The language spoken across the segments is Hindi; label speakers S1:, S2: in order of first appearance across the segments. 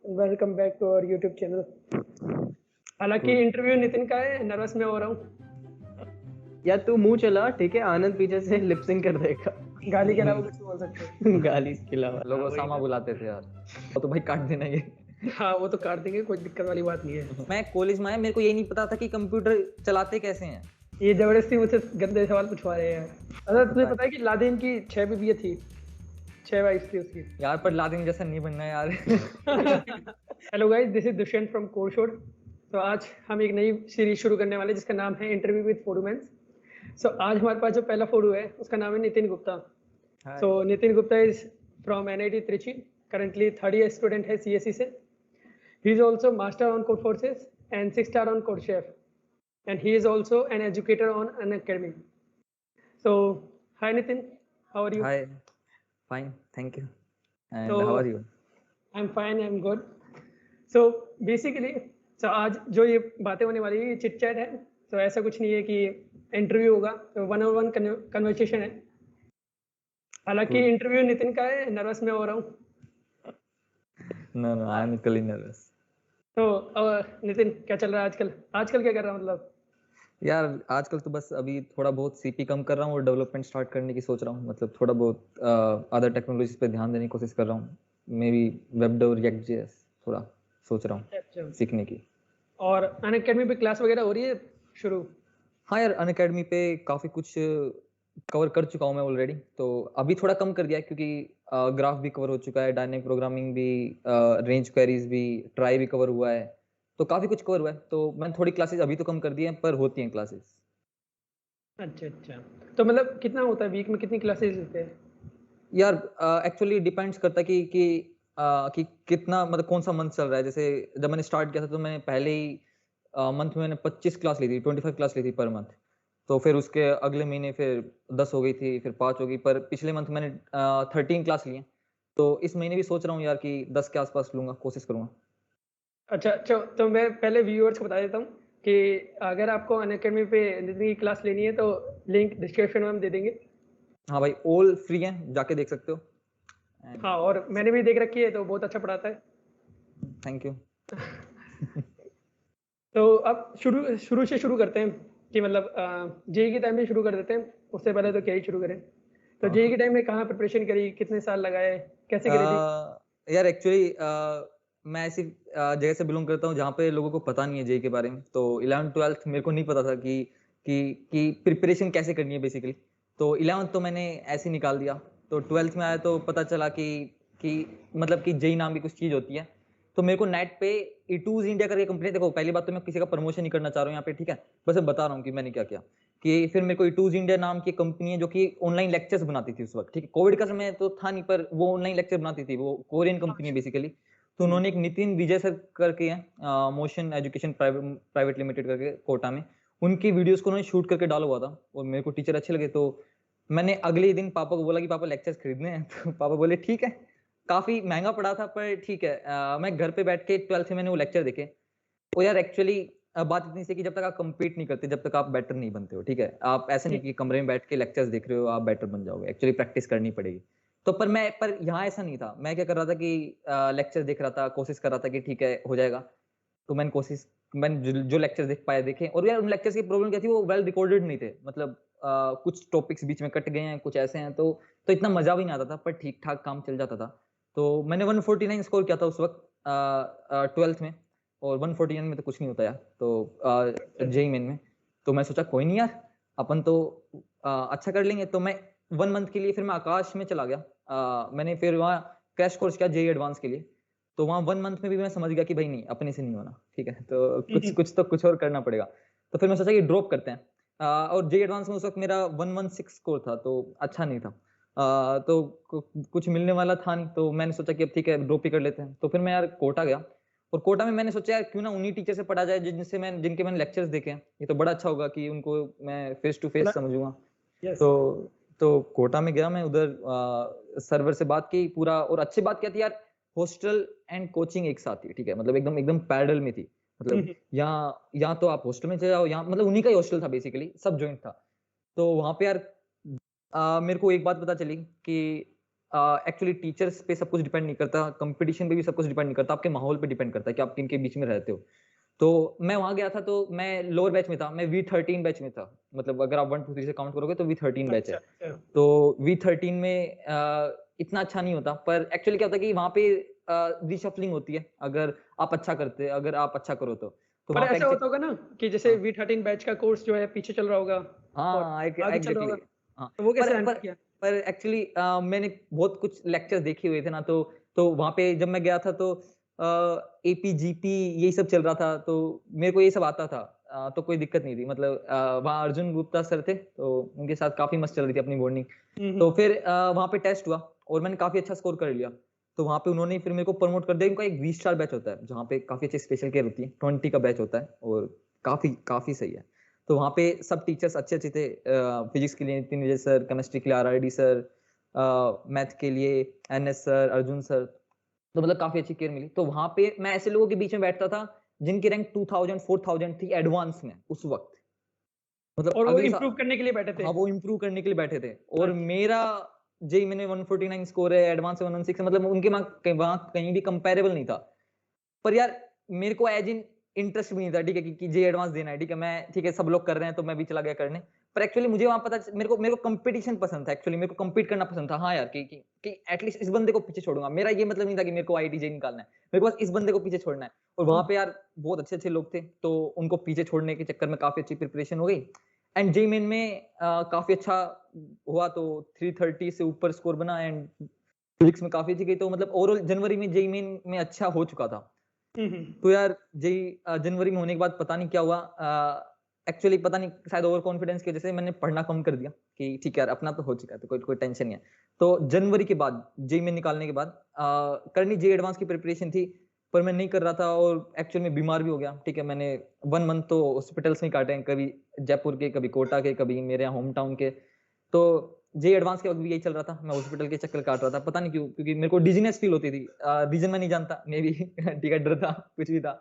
S1: Welcome back to our YouTube channel. हालांकि इंटरव्यू नितिन का है, नर्वस मैं हो रहा हूँ।
S2: या तू मुंह चला, ठीक है, आनंद पीछे से लिपसिंग कर देगा।
S1: गाली के अलावा कुछ बोल सकते हैं।
S2: गाली के अलावा
S3: लोग ओसामा बुलाते थे यार, वो तो भाई काट देना ये।
S1: हाँ वो तो काट देंगे, कोई दिक्कत वाली बात नहीं है।
S3: मैं कॉलेज में आया, मेरे को ये नहीं पता था कि कंप्यूटर चलाते कैसे हैं।
S1: ये जबरदस्ती मुझसे गंदे सवाल पूछवा रहे हैं। अच्छा तुझे पता है कि लादेन की 6 बीवियां थी, 6 वाइफ थी उसकी।
S3: यार पर लादेन जैसा नहीं बनना यार।
S1: Hello guys, this is Dushyant from CodeShod. तो आज हम एक नई सीरीज शुरू करने वाले हैं जिसका नाम है इंटरव्यू विद फोटोमैन्स। सो आज हमारे पास जो पहला फोटो है उसका नाम है Nitin Gupta. So Nitin Gupta is from NIT Trichy. Currently third year student है CSE से. He is also master on Codeforces and 6-star on CodeChef. And he is also an educator on Unacademy. So hi Nitin, how are you?
S3: Hi, fine, thank you. And
S1: So,
S3: how are you?
S1: I'm fine, I'm good. So basically, so आज जो ये बातें होने वाली है ये चिट चैट है. तो ऐसा कुछ नहीं है कि इंटरव्यू होगा, तो 1-on-1 कन्वर्सेशन है. हालांकि इंटरव्यू नितिन का है, नर्वस मैं हो रहा हूँ।
S3: No, I am equally nervous.
S1: तो नितिन क्या चल रहा है आजकल? आजकल क्या कर रहा है मतलब?
S3: यार आजकल तो बस अभी थोड़ा बहुत सीपी कम कर रहा हूँ और डेवलपमेंट स्टार्ट करने की सोच रहा हूँ। मतलब थोड़ा बहुत अदर टेक्नोलॉजीज पे ध्यान देने की कोशिश कर रहा हूँ। May be web dev, react JS थोड़ा सोच रहा हूँ सीखने की।
S1: और अनअकैडमी पे क्लास वगैरह हो रही है शुरू?
S3: हाँ यार, अनअकैडमी पे काफी कुछ कवर कर चुका हूँ मैं ऑलरेडी। तो अभी थोड़ा कम कर दिया क्योंकि ग्राफ भी कवर हो चुका है, डायनेमिक प्रोग्रामिंग भी, रेंज क्वेरीज भी, ट्राई भी कवर हुआ है। तो काफी कुछ कवर हुआ है। तो मैंने थोड़ी क्लासेस अभी तो कम कर दी हैं, पर होती हैं क्लासेस।
S1: अच्छा। तो मतलब कितना होता है वीक में, कितनी क्लासेस लेते हैं?
S3: यार एक्चुअली डिपेंड्स करता है कि कितना, मतलब कौन सा मंथ चल रहा है। जैसे जब मैंने स्टार्ट किया था तो मैंने पहले ही मंथ में मैंने 25 क्लास ली थी, 25 क्लास ली थी पर मंथ। तो फिर उसके अगले महीने फिर 10 हो गई थी, फिर 5 हो गई। पर पिछले मंथ मैंने 13 क्लास ली हैं। तो इस महीने भी सोच रहा हूँ यार कि 10 के आसपास लूंगा, कोशिश करूंगा।
S1: अच्छा, तो मैं पहले व्यूअर्स को बता देता हूँ कि अगर आपको अनअकैडमी पे नितिन की क्लास लेनी है तो लिंक डिस्क्रिप्शन में हम दे देंगे।
S3: हाँ भाई, ऑल फ्री हैं, जाके देख सकते हो।
S1: हाँ, और मैंने भी देख रखी है तो बहुत अच्छा पढ़ाता है।
S3: Thank you.
S1: तो अब शुरू से शुरू करते हैं कि मतलब जेई के टाइम में शुरू कर देते हैं। उससे पहले तो क्या ही शुरू करें। तो जेई के टाइम में कहाँ प्रिपरेशन करी, कितने साल लगाए, कैसे करी थी?
S3: यार एक्चुअली मैं ऐसी जगह से बिलोंग करता हूँ जहाँ पे लोगों को पता नहीं है जेई के बारे में। तो 11th-12th मेरे को नहीं पता था कि प्रिपरेशन कैसे करनी है बेसिकली। तो 11th तो मैंने ऐसे ही निकाल दिया। तो 12th में आया तो पता चला कि मतलब कि जेई नाम की कुछ चीज़ होती है। तो मेरे को नेट पे इटूज इंडिया करके कंपनी, देखो पहली बात तो मैं किसी का प्रमोशन नहीं करना चाह रहा हूँ यहाँ पे, ठीक है, बस मैं बता रहा हूँ कि मैंने क्या किया। कि फिर मेरे को इटूज इंडिया नाम की कंपनी है जो कि ऑनलाइन लेक्चर्स बनाती थी उस वक्त, ठीक है, कोविड का समय तो था नहीं, पर वो ऑनलाइन लेक्चर बनाती थी। वो कोरियन कंपनी है बेसिकली। तो उन्होंने एक नितिन विजय सर करके हैं, मोशन एजुकेशन प्राइवेट लिमिटेड करके कोटा में, उनकी वीडियोस को उन्होंने शूट करके डाला हुआ था और मेरे को टीचर अच्छे लगे। तो मैंने अगले दिन पापा को बोला कि पापा लेक्चर्स खरीदने हैं। तो पापा बोले ठीक है। काफी महंगा पड़ा था पर ठीक है। मैं घर पे बैठ के 12th में मैंने वो लेक्चर देखे। तो यार एक्चुअली बात इतनी सी कि जब तक आप कंपीट नहीं करते, जब तक आप बेटर नहीं बनते हो, ठीक है, आप ऐसे नहीं कि कमरे में बैठ के लेक्चर्स देख रहे हो आप बेटर बन जाओगे। एक्चुअली प्रैक्टिस करनी पड़ेगी। तो पर यहाँ ऐसा नहीं था। मैं क्या कर रहा था कि लेक्चर देख रहा था, कोशिश कर रहा था कि ठीक है हो जाएगा। तो मैंने जो लेक्चर्स देख पाया देखे। और यार उन लेक्चर्स की प्रॉब्लम क्या थी, वो वेल रिकॉर्डेड नहीं थे। मतलब कुछ टॉपिक्स बीच में कट गए हैं, कुछ ऐसे हैं। तो इतना मजा भी नहीं आता था, पर ठीक ठाक काम चल जाता था। तो मैंने 149 स्कोर किया था उस वक्त 12th में। और 149 में तो कुछ नहीं होता यार। तो जेई मेन में तो मैं सोचा कोई नहीं यार, अपन तो अच्छा कर लेंगे। तो मैं 1 मंथ के लिए फिर मैं आकाश में चला गया। मैंने फिर वहाँ क्रैश कोर्स किया जेई एडवांस के लिए। तो वहाँ 1 मंथ में भी मैं समझ गया कि भाई नहीं, अपने से नहीं होना, ठीक है, तो कुछ और करना पड़ेगा। तो फिर मैं सोचा कि ड्रॉप करते हैं। और जेई एडवांस में उस वक्त मेरा 116 स्कोर था, तो अच्छा नहीं था। तो कुछ मिलने वाला था नहीं। तो मैंने सोचा कि अब ठीक है ड्रॉप ही कर लेते हैं। तो फिर मैं यार कोटा गया। और कोटा में मैंने सोचा यार क्यों ना उन्हीं टीचर से पढ़ा जाए जिनके मैंने लेक्चर्स देखे हैं। ये तो बड़ा अच्छा होगा कि उनको मैं फेस टू फेस समझूंगा। तो कोटा में गया मैं, उधर सर्वर से बात की पूरा। और अच्छी बात क्या थी यार, हॉस्टल एंड कोचिंग एक साथ थी, ठीक है, मतलब एकदम पैरेलल में थी। मतलब यहाँ तो आप हॉस्टल में चले जाओ, यहाँ मतलब उन्हीं का ही हॉस्टल था बेसिकली, सब जॉइंट था। तो वहां पे यार मेरे को एक बात पता चली कि एक्चुअली टीचर्स पे सब कुछ डिपेंड नहीं करता, कंपटीशन पे भी सब कुछ डिपेंड नहीं करता, आपके माहौल पे डिपेंड करता है कि आप किन के बीच में रहते हो। तो मैं वहाँ गया था, तो मैं लोअर बैच में था, मैं V13 बैच में था। मतलब अगर आप 1 2 3 से काउंट करोगे तो V13 बैच है।
S1: अच्छा।
S3: तो V13 में इतना अच्छा नहीं होता, पर एक्चुअली क्या होता है कि वहाँ पे रीशफलिंग होती है, अगर आप अच्छा करते, अगर आप अच्छा करो तो
S1: पर
S3: वहाँ पे
S1: ऐसा होता होगा ना कि जैसे
S3: हाँ,
S1: V13 बैच का कोर्स जो है पीछे चल रहा होगा और
S3: हाँ,
S1: आगे चल रहा
S3: एग्ज़ैक्टली
S1: होगा,
S3: हाँ,
S1: तो वो कैसे
S3: पर
S1: हैंडल
S3: पर
S1: किया?
S3: पर एक्चुअली मैंने बहुत कुछ लेक्चर्स देखे हुए थे ना, तो वहाँ पे जब मैं गया था तो एपी, जीपी यही सब चल रहा था, तो मेरे को ये सब आता था। तो कोई दिक्कत नहीं थी, मतलब वहाँ अर्जुन गुप्ता सर थे, तो उनके साथ काफ़ी मस्त चल रही थी अपनी बॉन्डिंग। तो फिर वहाँ पे टेस्ट हुआ और मैंने काफ़ी अच्छा स्कोर कर लिया। तो वहाँ पे उन्होंने फिर मेरे को प्रमोट कर दिया। इनका एक वी स्टार बैच होता है, जहाँ पे काफ़ी अच्छी स्पेशल केयर होती है, 20 का बैच होता है और काफ़ी काफ़ी सही है। तो वहाँ पे सब टीचर्स अच्छे-अच्छे थे। फिजिक्स के लिए नितिन विजय सर, केमिस्ट्री के लिए आरआरडी सर, मैथ के लिए एनएस सर, अर्जुन सर। तो मतलब काफ़ी अच्छी केयर मिली। तो वहाँ पे मैं ऐसे लोगों के बीच में बैठता था, जिनकी रैंक 2000 4000 थी एडवांस में उस वक़्त। मतलब
S1: और वो
S3: अगले सा
S1: इम्प्रूव करने के लिए बैठे थे?
S3: हाँ, वो इम्प्रूव करने के लिए बैठे थे और
S1: अच्छा।
S3: मेरा जेईई मैंने 149 स्कोर है, एडवांस में 116 है, मतलब उनके मार्क वहाँ कहीं भी कंपैरेबल नहीं था। पर यार मेरे को एज इन इंटरेस्ट भी नहीं था, ठीक है, कि जेईई एडवांस देना है, ठीक है, मैं ठीक है सब लोग कर रहे हैं तो मैं भी चला गया करने। पर एक्चुअली मुझे वहाँ पता मेरे को कंपटीशन पसंद था, एक्चुअली मेरे को कम्पीट करना पसंद था। हाँ यार, कि एटलीस्ट इस बंदे को पीछे छोड़ूंगा। मेरा ये मतलब नहीं था कि मेरे को आईआईटी जेईई निकालना है, मेरे को बस इस बंदे को पीछे छोड़ना है। और वहाँ पे यार बहुत अच्छे-अच्छे लोग थे, तो उनको पीछे छोड़ने के चक्कर में काफ़ी अच्छी प्रिपरेशन हो गई एंड जेईई मेन में काफ़ी अच्छा हुआ, तो 330 से ऊपर स्कोर बना एंड फिजिक्स में काफ़ी अच्छी गई, तो मतलब ओवरऑल जनवरी में जेईई मेन में अच्छा हो चुका था।
S1: हुँ, हुँ।
S3: तो यार जेईई जनवरी में होने के बाद पता नहीं क्या हुआ, एक्चुअली पता नहीं शायद ओवर कॉन्फिडेंस की वजह से मैंने पढ़ना कम कर दिया कि ठीक है यार अपना तो हो चुका है, तो कोई कोई टेंशन नहीं है। तो जनवरी के बाद जेईई में निकालने के बाद करनी जेईई एडवांस की प्रिपरेशन थी, पर मैं नहीं कर रहा था और एक्चुअल में बीमार भी हो गया। ठीक है, मैंने 1 मंथ तो हॉस्पिटल्स में काटे हैं, कभी जयपुर के, कभी कोटा के, कभी मेरे यहाँ होम टाउन के। तो जेईई एडवांस के वक़्त भी यही चल रहा था, मैं हॉस्पिटल के चक्कर काट रहा था, पता नहीं क्यों? क्योंकि मेरे को डिज़ीनेस फील होती थी। रीज़न मैं नहीं जानता, मे बी ठीक है, डर था, कुछ भी था।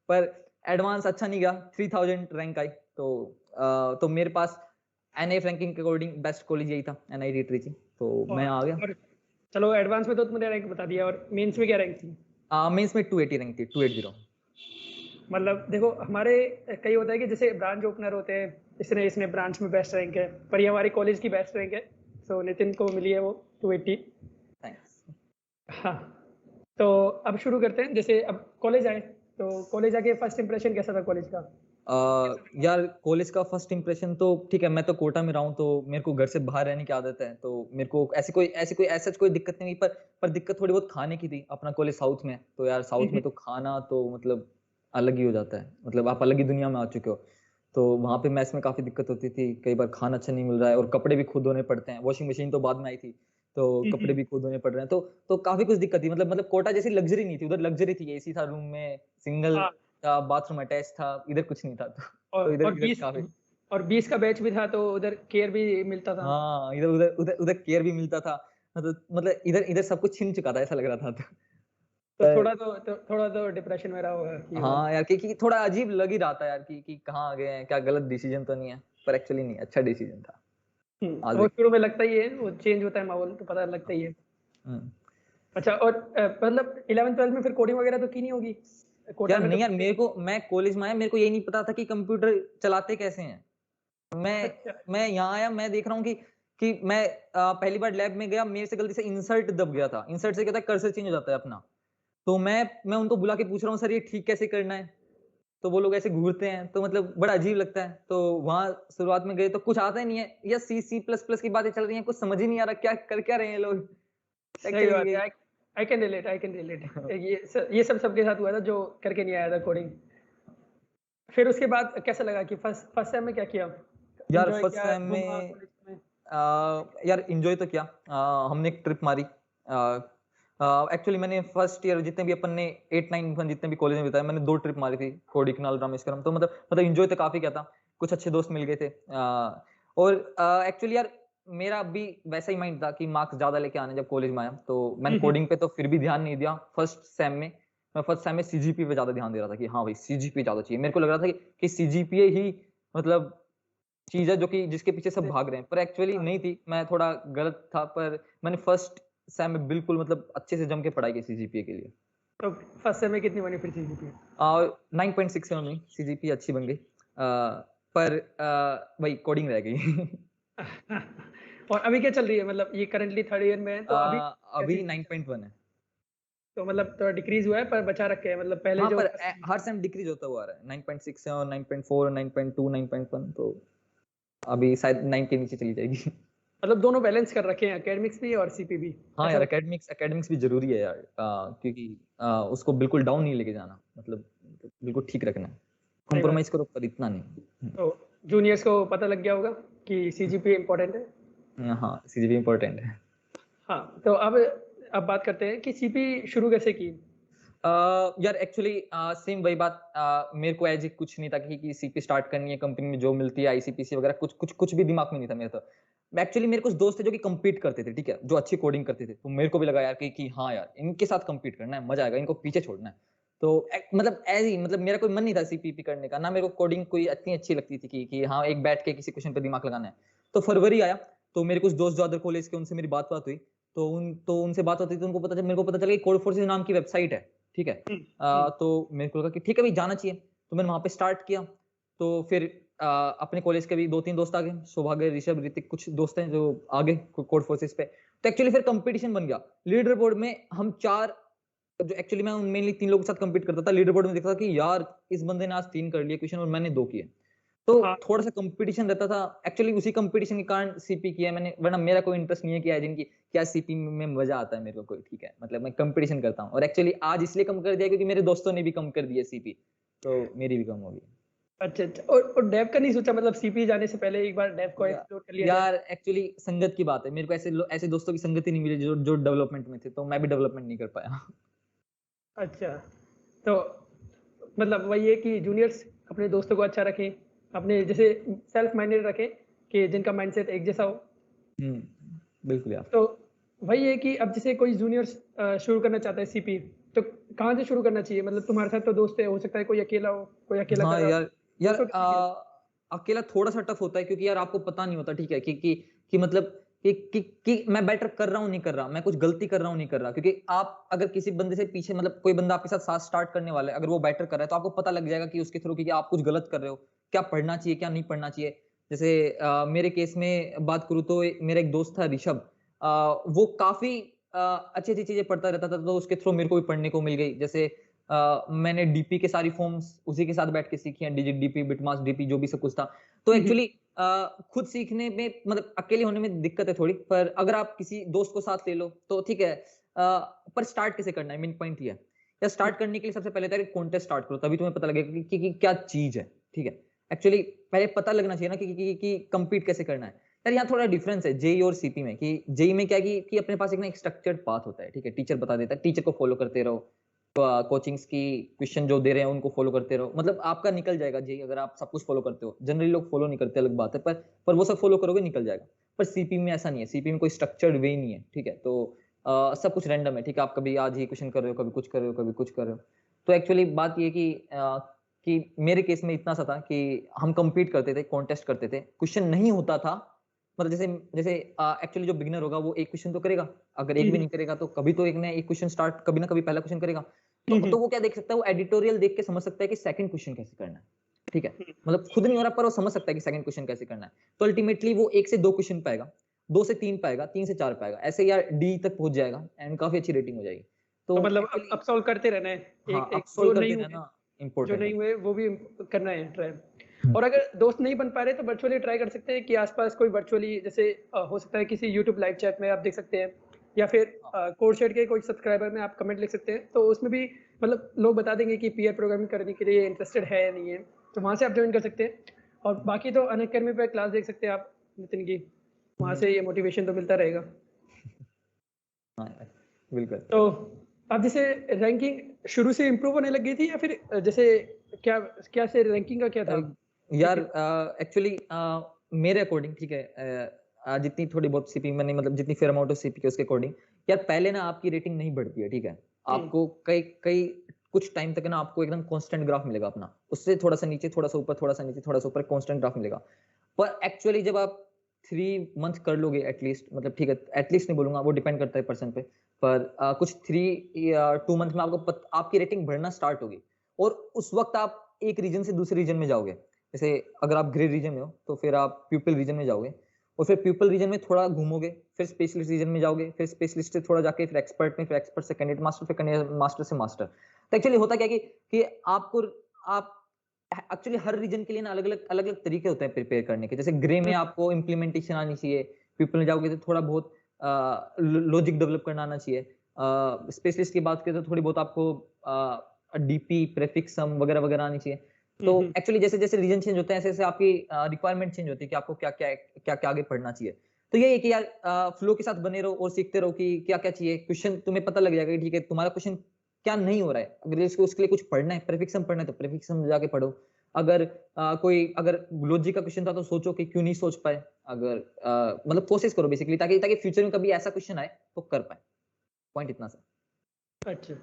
S3: पर एडवांस अच्छा नहीं गया, 3000 रैंक आई, तो मेरे पास एनआईएफ रैंकिंग के अकॉर्डिंग बेस्ट कॉलेज यही था, एनआईटी ट्रिची, तो मैं आ गया।
S1: और चलो एडवांस में तो तुमने रैंक बता दिया और मेंस में क्या रैंक थी?
S3: मेंस में 280 रैंक थी, 280।
S1: मतलब देखो हमारे कई होता है कि जैसे ब्रांच ओपनर होते हैं, इसने ब्रांच में बेस्ट रैंक है, पर ये हमारी कॉलेज की बेस्ट रैंक है। सो नितिन को मिली है वो 280।
S3: थैंक्स।
S1: हाँ, तो अब शुरू करते हैं। जैसे अब कॉलेज आए, तो कॉलेज आके फर्स्ट इंप्रेशन कैसा था कॉलेज का?
S3: यार कॉलेज का फर्स्ट इंप्रेशन तो ठीक है, मैं तो कोटा में रहा हूँ, तो मेरे को घर से बाहर रहने की आदत है, तो मेरे को ऐसी कोई दिक्कत नहीं हुई, पर दिक्कत थोड़ी बहुत खाने की थी। अपना कॉलेज साउथ में है, तो यार साउथ में तो खाना तो मतलब अलग ही हो जाता है, मतलब आप अलग ही दुनिया में आ चुके हो। तो वहाँ पे मेस में काफी दिक्कत होती थी, कई बार खाना अच्छा नहीं मिल रहा है और कपड़े भी खुद धोने पड़ते हैं, वॉशिंग मशीन तो बाद में आई थी, तो कपड़े भी खुद धोने पड़ रहे हैं, तो काफी कुछ दिक्कत थी। मतलब कोटा जैसी लग्जरी नहीं थी, उधर लग्जरी थी, एसी था रूम में, सिंगल
S1: हाँ,
S3: था, बाथरूम अटैच था, इधर कुछ नहीं था, तो
S1: और
S3: इधर
S1: और
S3: इधर
S1: 20
S3: काफी
S1: और 20 का बैच भी था, तो उधर केयर भी मिलता था।
S3: हाँ, इधर उधर उधर उधर केयर भी मिलता था। मतलब इधर इधर सब कुछ छिन चुका था, ऐसा लग रहा था।
S1: तो
S3: पर
S1: थोड़ा तो डिप्रेशन में रहा होगा कि वो।
S3: हाँ यार, कि थोड़ा अजीब लग ही रहा था यार, कि कहाँ आ गए हैं, क्या गलत डिसीजन तो नहीं है, पर एक्चुअली नहीं, अच्छा डिसीजन था। आज
S1: वो
S3: देख
S1: शुरू में लगता ही है, वो चेंज होता है माहौल तो पता लगता ही है।
S3: हम्म।
S1: अच्छा, और मतलब 11th-12th में फिर कोडिंग वगैरह तो की नहीं होगी? कोटा
S3: यार
S1: में तो
S3: नहीं यार, मैं कॉलेज में आया, मेरे को ये नहीं पता था कि कंप्यूटर चलाते कैसे हैं। मैं
S1: अच्छा,
S3: मैं यहाँ आया, मैं देख रहा हूँ कि मैं पहली बार लैब में गया, मेरे से गलती से इंसर्ट दब गया था। इंसर्ट से क्या होता है, कर्सर चेंज हो जाता है अपना। तो मैं उनको बुला के पूछ रहा हूँ, सर ये ठीक कैसे करना है? तो वो लोग ऐसे घूरते हैं, तो मतलब बड़ा अजीब लगता है। तो वहाँ शुरुआत में गए तो कुछ आता ही नहीं है, या सी प्लस प्लस की बातें चल रही हैं, कुछ समझ ही नहीं आ रहा क्या कर क्या रहे हैं लोग।
S1: सही
S3: एक्चुअली
S1: बात है। I can relate. ये सब सबके साथ हुआ था जो करके नहीं आया था कोडिंग। फिर उसके बाद कैसा लगा कि फर्स्ट फर्स्ट सेम में क्या किया?
S3: यार
S1: एन्जॉय
S3: फर्स्ट
S1: किया,
S3: टाइम
S1: घूमा
S3: में
S1: कॉलेज में?
S3: यार एंजॉय तो किया। हमने एक ट्रिप मारी। एक्चुअली मैंने फर्स्ट ईयर जितने भी अपन ने 8 9 जितने भी कॉलेज में बिताए, मैंने 2 ट्रिप मारी थी, कोडिकनाल रामेश्वरम। तो मतलब एंजॉय तो काफी किया था, कुछ अच्छे दोस्त मिल गए थे। और एक्चुअली यार मेरा भी वैसा ही माइंड था कि मार्क्स ज्यादा लेके आने, जब कॉलेज में आया तो मैंने कोडिंग पे तो फिर भी ध्यान नहीं दिया। फर्स्ट सेम में मैं फर्स्ट सेम में सीजीपी पे ज्यादा ध्यान दे रहा था कि हाँ भाई सीजीपी ज्यादा चाहिए। मेरे को लग रहा था कि सीजीपीए ही मतलब चीज़ है जो कि जिसके पीछे सब भाग रहे हैं, पर एक्चुअली
S1: हाँ,
S3: नहीं थी, मैं थोड़ा गलत था। पर मैंने फर्स्ट सेम में बिल्कुल मतलब अच्छे से जम के पढ़ाई की सीजीपीए के लिए।
S1: तो फर्स्ट सेम में कितनी बनी फिर सीजीपीए?
S3: 9.67 बनी, सीजीपीए अच्छी बन गई। पर वही कोडिंग रह गई।
S1: और अभी क्या चल रही है, मतलब ये करंटली थर्ड ईयर में है तो अभी
S3: अभी
S1: कैसी?
S3: 9.1 है।
S1: तो मतलब थोड़ा डिक्रीज हुआ है पर बचा रखे हैं, मतलब पहले
S3: हाँ,
S1: जो
S3: पर हर सेम डिक्रीज होता हुआ आ रहा है। 9.6 है और 9.4, 9.2, 9.1, तो अभी शायद 9 के नीचे चली जाएगी।
S1: मतलब दोनों बैलेंस कर रखे हैं, एकेडमिक्स भी और सीपी भी।
S3: हाँ
S1: ऐसा
S3: यार,
S1: हो-
S3: एकेडमिक्स भी जरूरी है यार, क्योंकि उसको बिल्कुल डाउन नहीं लेके जाना, मतलब बिल्कुल ठीक रखना है।
S1: सही बात।
S3: कॉम्प्रोमाइज करो पर इतना नहीं।
S1: तो जूनियर्स को पता लग गया होगा कि सीजीपीए इंपॉर्टेंट है।
S3: हाँ, सीजीपी इम्पोर्टेंट है।
S1: हाँ, तो अब बात करते हैं कि सीपी शुरू कैसे की।
S3: यार एक्चुअली सेम वही बात, मेरे को एज कुछ नहीं था कि सीपी स्टार्ट करनी है, कंपनी में जॉब मिलती है, आईसीपीसी वगैरह कुछ भी दिमाग में नहीं था मेरे। तो एक्चुअली मेरे कुछ दोस्त थे जो कि compete करते थे, ठीक है, जो अच्छी कोडिंग करते थे, तो मेरे को भी लगा यार कि हाँ यार, इनके साथ compete करना है, मजा आएगा, इनको पीछे छोड़ना है। तो मतलब एज ही, मतलब मेरा कोई मन नहीं था सीपीपी करने का, ना मेरे को कोडिंग कोई इतनी अच्छी लगती थी कि हाँ एक बैठ के किसी क्वेश्चन पे दिमाग लगाना है। तो फरवरी आया, तो मेरे कुछ दोस्त जो अदर कॉलेज के, उनसे मेरी बात हुई, तो उनसे बात होती, तो उनको पता चल मेरे को पता चला कि कोड फोर्सेस नाम की वेबसाइट है, ठीक है। तो मेरे को लगा कि ठीक है भाई, जाना चाहिए, तो मैंने वहां पे स्टार्ट किया। तो फिर अपने कॉलेज के भी 2-3 दोस्त आ गए, सौभाग्य, ऋषभ, ऋतिक, कुछ दोस्त हैं जो आ गए कोड फोर्सेस पे। तो एक्चुअली फिर कंपटीशन बन गया। लीडर बोर्ड में हम 4, जो एक्चुअली मैं मेनली 3 लोगों के साथ compete करता था, लीडर बोर्ड में देखता था कि यार इस बंदे ने आज 3 कर लिए क्वेश्चन और मैंने 2 किए। तो
S1: हाँ,
S3: थोड़ा सा कंपटीशन रहता था, एक्चुअली उसी कंपटीशन के कारण सीपी किया मैंने, वरना मेरा कोई इंटरेस्ट नहीं है कि जिनकी क्या सीपी में मजा आता है मेरे को कोई, ठीक है, मतलब मैं कंपटीशन करता हूँ। और एक्चुअली आज इसलिए कम कर दिया क्योंकि मेरे दोस्तों ने भी कम कर दिया सीपी, तो मेरी भी कम हो गई।
S1: अच्छा अच्छा। और डेव का नहीं सोचा, मतलब सीपी जाने से पहले एक बार डेव को
S3: या,
S1: एक्सप्लोर कर लिया जाए।
S3: यार एक्चुअली संगत की बात है, मेरे को ऐसे दोस्तों की संगत ही नहीं मिली जो जो डेवलपमेंट में थे, तो मैं भी डेवलपमेंट नहीं कर पाया।
S1: अच्छा, तो मतलब वही है कि जूनियर्स अपने दोस्तों को अच्छा रखें, अपने जैसे सेल्फ माइंडेड रखें कि जिनका माइंडसेट एक जैसा हो।
S3: बिल्कुल यार।
S1: तो वही है कि अब जैसे कोई जूनियर्स शुरू करना चाहता है सीपी, तो कहाँ से शुरू करना चाहिए? मतलब तुम्हारे साथ तो दोस्त है, हो सकता है कोई अकेला हो, कोई अकेला कर
S3: हाँ
S1: रहा हो,
S3: यार, यार
S1: दोस्तों के साथ।
S3: अकेला थोड़ा सा टफ होता है, क्योंकि यार आपको पता नहीं होता, ठीक है, कि मतलब कि मैं बेटर कर रहा हूँ नहीं कर रहा, मैं कुछ गलती कर रहा हूँ नहीं कर रहा, क्योंकि आप अगर किसी बंदे से पीछे, मतलब कोई बंदा आपके साथ स्टार्ट करने वाला है, अगर वो बेटर कर रहा है तो आपको पता लग जाएगा कि उसके थ्रू कि आप कुछ गलत कर रहे हो, क्या पढ़ना चाहिए क्या नहीं पढ़ना चाहिए। जैसे मेरे केस में बात करूँ तो मेरा एक दोस्त था ऋषभ, वो काफी अच्छी अच्छी चीजें पढ़ता रहता था, तो उसके थ्रू मेरे को भी पढ़ने को मिल गई। जैसे मैंने डीपी के सारी फॉर्म्स उसी के साथ बैठ के सीखी हैं, डिजिट डीपी, बिटमास डीपी, जो भी सब कुछ था। तो एक्चुअली खुद सीखने में, मतलब अकेले होने में दिक्कत है थोड़ी, पर अगर आप किसी दोस्त को साथ ले लो तो ठीक है। पर स्टार्ट कैसे करना है, मेन पॉइंट ये है। या स्टार्ट करने के लिए सबसे पहले कॉन्टेस्ट स्टार्ट करो, तभी तुम्हें पता लगेगा कि क्या चीज है, ठीक है। एक्चुअली पहले पता लगना चाहिए ना कि compete कैसे करना है। यार यहाँ थोड़ा डिफरेंस है जेई और सीपी में, कि जेई में क्या है कि अपने पास एक ना एक स्ट्रक्चर्ड पाथ होता है, ठीक है, टीचर बता देता है, टीचर को फॉलो करते रहो, कोचिंग्स की क्वेश्चन जो दे रहे हैं उनको फॉलो करते रहो, मतलब आपका निकल जाएगा जी, अगर आप सब कुछ फॉलो करते हो। जनरली लोग फॉलो नहीं करते, अलग बात है, पर वो सब फॉलो करोगे निकल जाएगा। पर सीपी में ऐसा नहीं है, सीपी में कोई स्ट्रक्चर्ड वे नहीं है, ठीक है। तो सब कुछ रैंडम है, ठीक है, आप कभी आज ये क्वेश्चन कर रहे हो, कभी कुछ कर रहे हो, कभी कुछ कर रहे हो। तो एक्चुअली बात ये कि मेरे केस में इतना सा था कि हम compete करते थे, कॉन्टेस्ट करते थे, क्वेश्चन नहीं होता था, मतलब जैसे जैसे एक्चुअली जो बिगिनर होगा वो एक क्वेश्चन तो करेगा, अगर एक भी नहीं करेगा तो कभी तो एक ने एक क्वेश्चन स्टार्ट, कभी ना कभी पहला क्वेश्चन करेगा। तो वो क्या देख सकता है, वो एडिटोरियल देख के समझ सकता है कि सेकंड क्वेश्चन कैसे करना है, ठीक है, मतलब खुद नहीं हो रहा पर वो समझ सकता है कि सेकंड क्वेश्चन कैसे करना है। तो अल्टीमेटली वो 1 से 2 क्वेश्चन पाएगा, 2 से 3 पाएगा, 3 से 4 पाएगा, ऐसे यार डी तक पहुंच जाएगा एंड काफी अच्छी रेटिंग हो जाएगी।
S1: तो
S3: तो
S1: मतलब
S3: एक्चुअली
S1: अब सॉल्व करते रहना है,
S3: हाँ,
S1: एक
S3: अब
S1: एक जो
S3: सोल्व करते
S1: नहीं हुए,
S3: रहना
S1: जो
S3: इंपॉर्टेंट
S1: नहीं
S3: है।
S1: हुए वो भी करना है ट्राई। और अगर दोस्त नहीं बन पा रहे तो वर्चुअली ट्राई कर सकते हैं कि आसपास कोई वर्चुअली, जैसे हो सकता है किसी यूट्यूब लाइव चैट में आप देख सकते हैं, या फिर कोर्सेट के कोई सब्सक्राइबर में आप कमेंट लिख सकते हैं, तो उसमें भी मतलब लोग बता देंगे कि पीयर प्रोग्रामिंग करने के लिए इंटरेस्टेड है या नहीं है, तो वहाँ से आप ज्वाइन कर सकते हैं। और बाकी तो अनअकैडमी पे क्लास देख सकते हैं आप नितिन की, वहाँ से ये मोटिवेशन तो मिलता रहेगा।
S3: हाँ यार, बिल्कुल।
S1: तो अब जैसे रैंकिंग शुरू से इम्प्रूव होने लग गई थी, या फिर जैसे क्या क्या से रैंकिंग का क्या था?
S3: यार एक्चुअली मेरे अकॉर्डिंग, ठीक है, जितनी थोड़ी बहुत सीपी मैंने, मतलब जितनी फेयर अमाउंट ऑफ सीपी के उसके अकॉर्डिंग, यार पहले ना आपकी रेटिंग नहीं बढ़ती है, ठीक है। आपको कई कई कुछ टाइम तक ना आपको एकदम कांस्टेंट ग्राफ मिलेगा अपना, उससे थोड़ा सा नीचे, थोड़ा सा ऊपर, थोड़ा सा नीचे, थोड़ा सा ऊपर, कांस्टेंट ग्राफ मिलेगा। पर एक्चुअली जब आप 3 मंथ कर लोगे एटलीस्ट, मतलब ठीक है एटलीस्ट नहीं बोलूंगा, वो डिपेंड करता है पर्सन पे, पर कुछ 2 मंथ में आपकी रेटिंग बढ़ना स्टार्ट होगी, और उस वक्त आप एक रीजन से दूसरे रीजन में जाओगे। जैसे अगर आप ग्रे रीजन में हो तो फिर आप प्यूपिल रीजन में जाओगे, और फिर प्यूपिल रीजन में थोड़ा घूमोगे, फिर स्पेशलिस्ट रीजन में जाओगे, फिर स्पेशलिस्ट से थोड़ा जाके फिर एक्सपर्ट में, फिर एक्सपर्ट से कैंडिडेट मास्टर, फिर कैंडिडेट मास्टर से मास्टर। तो एक्चुअली होता क्या है कि आप एक्चुअली हर रीजन के लिए ना अलग अलग तरीके होते हैं प्रिपेयर करने के। जैसे ग्रे में आपको इम्प्लीमेंटेशन आनी चाहिए, पीपल में जाओगे तो थोड़ा बहुत लॉजिक डेवलप करना आना चाहिए, स्पेशलिस्ट की बात करें तो थोड़ी बहुत आपको डीपी, प्रेफिक्स, सम वगैरह वगैरह आनी चाहिए। तो एक्चुअली जैसे जैसे रीजन चेंज होते हैं ऐसे ऐसे आपकी रिक्वायरमेंट चेंज होती है कि आपको क्या क्या क्या क्या आगे पढ़ना चाहिए। तो ये है कि यार फ्लो के साथ बने रहो और सीखते रहो कि क्या क्या चाहिए। क्वेश्चन तुम्हें पता लग जाएगा कि ठीक है तुम्हारा क्वेश्चन क्या नहीं हो रहा है, अगर उसके लिए कुछ पढ़ना है, प्रीफिक्स पढ़ना है तो प्रीफिक्स जाके पढ़ो। अगर अगर लॉजिक का क्वेश्चन था तो सोचो कि क्यों नहीं सोच पाए, अगर मतलब कोशिश करो बेसिकली, ताकि ताकि फ्यूचर में कभी ऐसा क्वेश्चन आए तो कर पाए। पॉइंट इतना सा।
S1: अच्छा,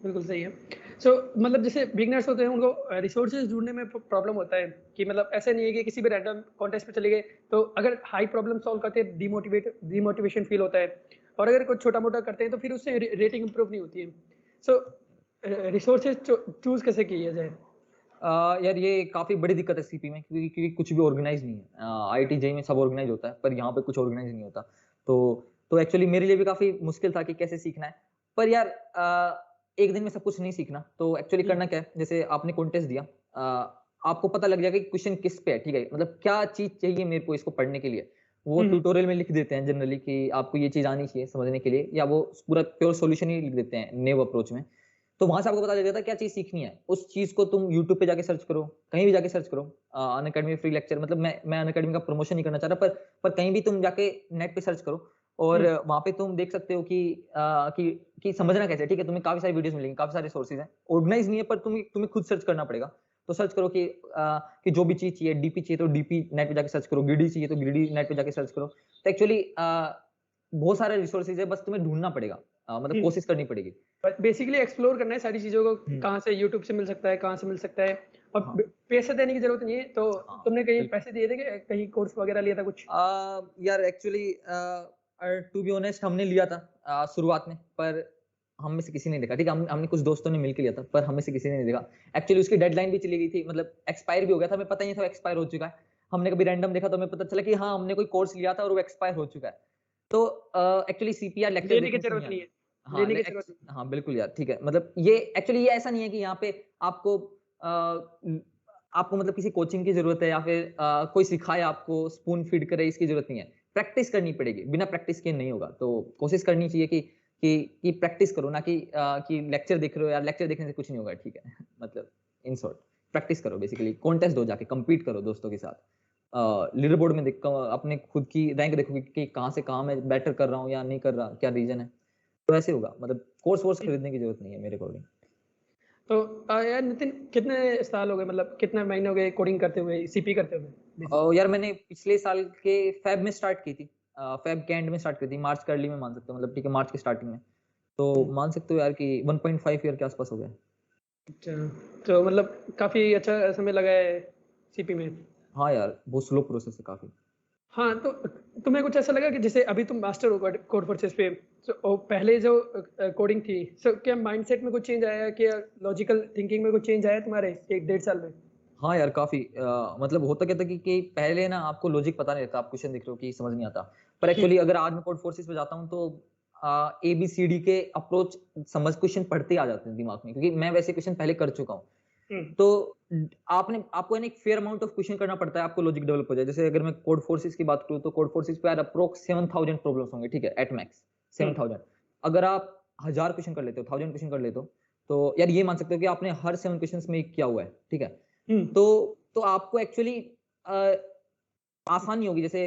S1: बिल्कुल सही है। सो मतलब जैसे बिगनर्स होते हैं उनको रिसोर्सेज ढूंढने में प्रॉब्लम होता है कि मतलब ऐसे नहीं है कि किसी भी रैंडम कॉन्टेस्ट में चले गए तो अगर हाई प्रॉब्लम सॉल्व करते हैं डिमोटिवेशन फील होता है, और अगर कुछ छोटा मोटा करते हैं तो फिर उससे रेटिंग इंप्रूव नहीं होती है। सो रिसोर्सेज चूज कैसे किया जाए?
S3: यार ये काफी बड़ी दिक्कत है सीपी में, क्योंकि कुछ भी ऑर्गेनाइज नहीं है। आईआईटी जेई में सब ऑर्गेनाइज होता है, पर यहाँ पे कुछ ऑर्गेनाइज नहीं होता। तो एक्चुअली मेरे लिए भी काफी मुश्किल था कि कैसे सीखना है। पर यार एक दिन में सब कुछ नहीं सीखना, तो एक्चुअली करना क्या है, जैसे आपने कॉन्टेस्ट दिया, आपको पता लग जाएगा कि क्वेश्चन किस पे है, ठीक है, मतलब क्या चीज चाहिए मेरे को इसको पढ़ने के लिए। वो ट्यूटोरियल में लिख देते हैं जनरली कि आपको ये चीज आनी चाहिए समझने के लिए, या वो पूरा प्योर सॉल्यूशन ही लिख देते हैं नेव अप्रोच में। तो वहां से आपको पता चल जाता है क्या चीज सीखनी है। उस चीज को तुम यूट्यूब पे जाके सर्च करो, कहीं भी जाके सर्च करो। अनअकैडमी फ्री लेक्चर, मतलब मैं अनअकैडमी का प्रमोशन नहीं करना चाह रहा, पर कहीं भी तुम जाके नेट पे सर्च करो, और वहां पे तुम देख सकते हो कि समझना कैसे है, ठीक है। तुम्हें काफी सारी वीडियोस मिलेंगी, काफी सारे सोर्सेज हैं, ऑर्गेनाइज नहीं है, पर तुम्हें खुद सर्च करना पड़ेगा। तो सर्च करो कि जो भी चीज चाहिए, डीपी चाहिए तो डीपी नेट पे जाके सर्च करो, ग्रीडी चाहिए तो ग्रीडी नेट पे जाके सर्च करो। तो एक्चुअली बहुत सारे रिसोर्सेज है, बस तुम्हें ढूंढना पड़ेगा, मतलब कोशिश करनी पड़ेगी।
S1: बेसिकली एक्सप्लोर करना है सारी चीजों को, कहाँ से यूट्यूब से मिल सकता है, कहाँ से मिल सकता है, और पैसे देने की जरूरत नहीं है। तो तुमने कहीं पैसे दिए थे कि कहीं कोर्स वगैरह लिया था कुछ?
S3: यार एक्चुअली टू बी ऑनेस्ट हमने लिया था शुरुआत में, पर हम में से किसी ने देखा, ठीक है, हमने कुछ दोस्तों ने मिलकर लिया था, पर हम में से किसी ने नहीं देखा। एक्चुअली उसकी डेडलाइन भी चली गई थी, मतलब एक्सपायर भी हो गया था, हमें पता ही नहीं था एक्सपायर हो चुका है। हमने कभी रैंडम देखा तो हमें पता चला कि हाँ हमने कोई कोर्स लिया था और वो एक्सपायर हो चुका है। तो एक्चुअली सीपीआर लेक्चर
S1: लेने की जरूरत नहीं है, लेने की जरूरत नहीं।
S3: हाँ बिल्कुल यार, ठीक है, मतलब ये एक्चुअली ये ऐसा नहीं है कि यहाँ पे आपको मतलब किसी कोचिंग की जरूरत है, या फिर कोई सिखाए आपको, स्पून फीड करे, इसकी जरूरत नहीं है। प्रैक्टिस करनी पड़ेगी, बिना प्रैक्टिस के नहीं होगा। तो कोशिश करनी चाहिए कि प्रैक्टिस करो, ना कि लेक्चर देख रहे हो यार, लेक्चर देखने से कुछ नहीं होगा, ठीक है। मतलब इन शॉर्ट प्रैक्टिस करो, बेसिकली कॉन्टेस्ट दो, जाके compete करो दोस्तों के साथ। लीडर बोर्ड में देखो, अपने खुद की रैंक देखो कि कहाँ से कहाँ मैं बेटर कर रहा हूँ या नहीं कर रहा, क्या रीजन है। तो ऐसे होगा, मतलब कोर्स वोर्स खरीदने की जरूरत नहीं है मेरे अकॉर्डिंग।
S1: तो यार नितिन, कितने साल हो गए, मतलब कितने महीने हो गए कोडिंग करते हुए, सीपी करते हुए?
S3: और यार मैंने पिछले साल के फेब में स्टार्ट की थी, फेब के एंड में स्टार्ट की थी, मार्च के अर्ली में मान सकते हो, मतलब ठीक है मार्च के स्टार्टिंग में। तो मान सकते हो यार कि 1.5 ईयर के आसपास हो गया।
S1: अच्छा, तो मतलब काफी अच्छा समय लगा है सीपी में।
S3: हाँ यार बहुत स्लो प्रोसेस है काफी।
S1: हाँ, तो तुम्हें कुछ ऐसा लगा कि जैसे अभी तुम मास्टर हो कोड फोर्सेस पे, तो पहले जो कोडिंग थी, सो क्या माइंडसेट में कुछ चेंज आया, क्या लॉजिकल थिंकिंग में कुछ चेंज आया तुम्हारे 1-1.5 साल में?
S3: हाँ यार काफी मतलब होता क्या था कि पहले ना आपको लॉजिक पता नहीं रहता, आप क्वेश्चन देख रहे हो कि समझ नहीं आता। पर एक्चुअली अगर आज मैं कोड फोर्सेस पे जाता हूँ तो ABCD के अप्रोच समझ क्वेश्चन पढ़ते ही आ जाते हैं दिमाग में, क्योंकि मैं वैसे क्वेश्चन पहले कर चुका हूँ। तो आपको एक फेयर अमाउंट ऑफ क्वेश्चन करना पड़ता है, आपको लॉजिक डेवलप हो जाए। जैसे अगर मैं कोड फोर्सेस की बात करूँ तो कोड फोर्सेस पे यार अप्रोक्स 7000 प्रॉब्लम्स होंगे, ठीक है, एट मैक्स 7000। अगर आप 1000 क्वेश्चन कर लेते हो, 1000 क्वेश्चन कर लेते हो, तो यार ये मान सकते हो कि आपने हर 7 क्वेश्चंस में किया हुआ है, ठीक है। तो आपको एक्चुअली आसानी होगी। जैसे